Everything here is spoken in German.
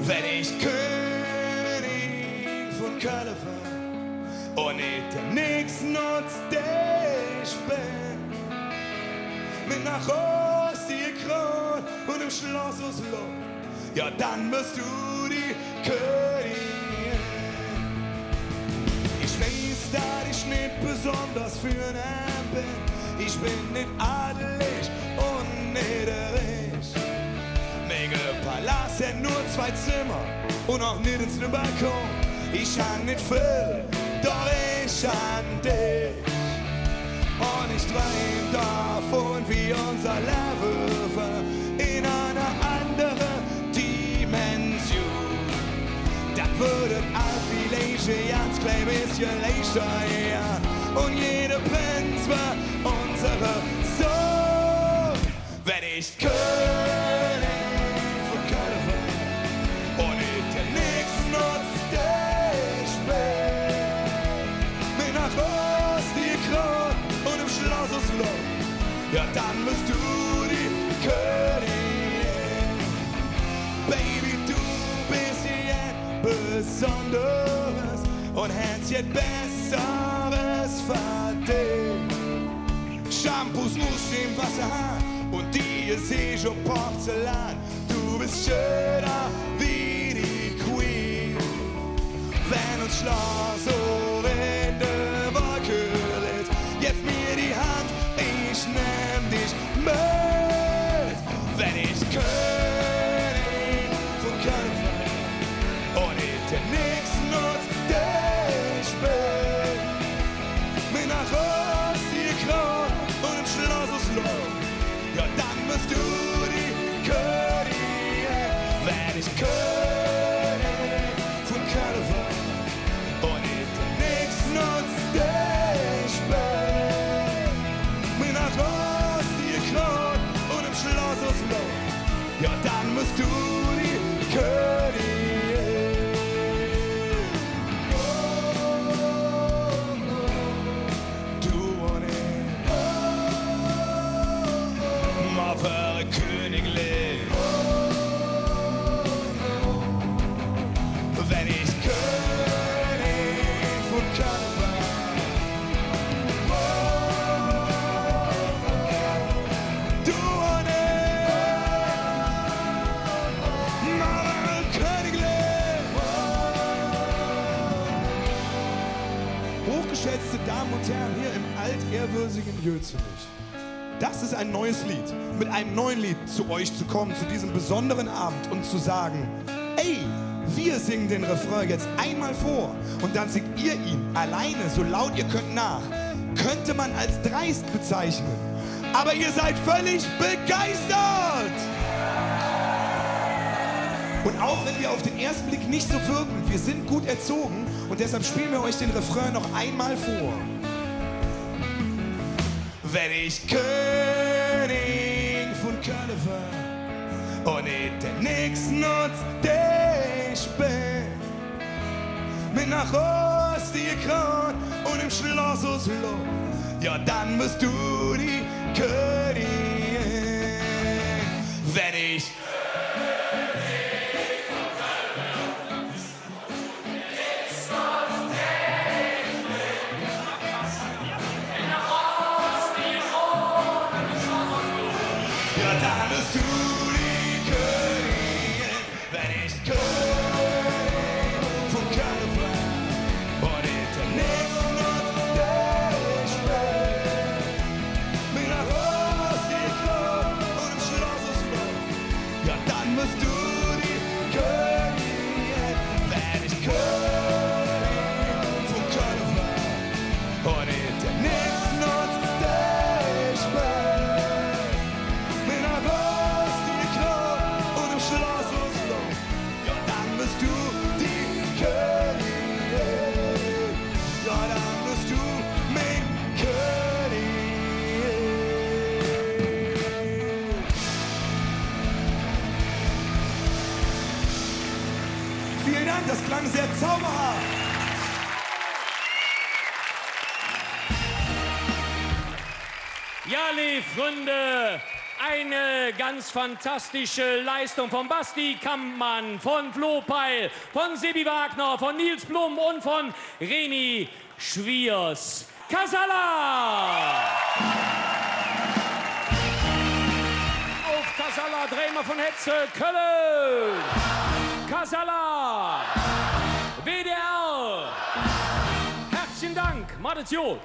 Wenn ich König von Köln war und nicht der nix nutzt, der ich bin, mit nach Ost die Kron und im Schloss aus Luft, ja dann bist du die Königin. Ich weiß, dass ich nicht besonders für einen bin, ich bin nicht adelig und nicht reich. Menge Palast hat nur 2 Zimmer und auch nicht ins Balkon. Ich hab nicht viel, doch ich an dich. Und ich träum davon, wie unser Leben in einer anderen Dimension. Das würde all vielleicht ganz klein bisschen leichter, ja. Und jeder Prinz war unsere Sohn. Wenn ich König von Köln war und ich dir nichts nutzt, der ich bin, mit nach Ost die Kron und im Schloss aus Luft, ja dann bist du die Königin. Baby, du bist jetzt Besonderes und hättest jetzt Besseres verdient. Shampoos muss im Wasser haben und die ist schon Porzellan. Du bist schöner wie die Queen. Wenn uns Schloss so in der Wolke liegt, gib mir die Hand, ich nehm dich mit. Wenn ich König von Köln war und ich dir nix nutzt, der ich bin, mir nach Ost die Kron und im Schloss aus Luft, ja dann bist du die Königin. Wenn ich König von Köln war und ich dir nix nutzt, der ich bin, mir nach Ost die Kron und im Schloss aus Luft, ja dann bist du die Königin. Du und ich, mal für Königlich. Wenn ich König von Köln war, du und ich, mal Königlich. Hochgeschätzte Damen und Herren, hier im altehrwürdigen Jötzenich. Das ist ein neues Lied. Mit einem neuen Lied zu euch zu kommen, zu diesem besonderen Abend und zu sagen, ey, wir singen den Refrain jetzt einmal vor und dann singt ihr ihn alleine, so laut ihr könnt nach. Könnte man als dreist bezeichnen. Aber ihr seid völlig begeistert! Und auch wenn wir auf den ersten Blick nicht so wirken, wir sind gut erzogen und deshalb spielen wir euch den Refrain noch einmal vor. Wenn ich König von Köln war und ich der nix nutzt, der ich bin, mit nach Ost die Kron und im Schloss aus Luft, ja dann bist du die Königin. Wenn ich dann bist du die Königin, wenn ich König von Köln war und ich dir nix nutzt, der ich bin, mir nach Ost die Kron und im Schloss aus Luft, ja dann bist du die Königin, wenn ich König von Köln war und ich dir nix nutzt, der ich bin. Vielen Dank, das klang sehr zauberhaft. Ja, liebe Freunde, Eine ganz fantastische Leistung von Basti Kampmann, von Flo Peil, von Sebi Wagner, von Nils Blum und von Reni Schwiers. Casala! Auf Casala, Dreimer von Hetze, Köln! Casala! WDR! Herzlichen Dank, macht's gut!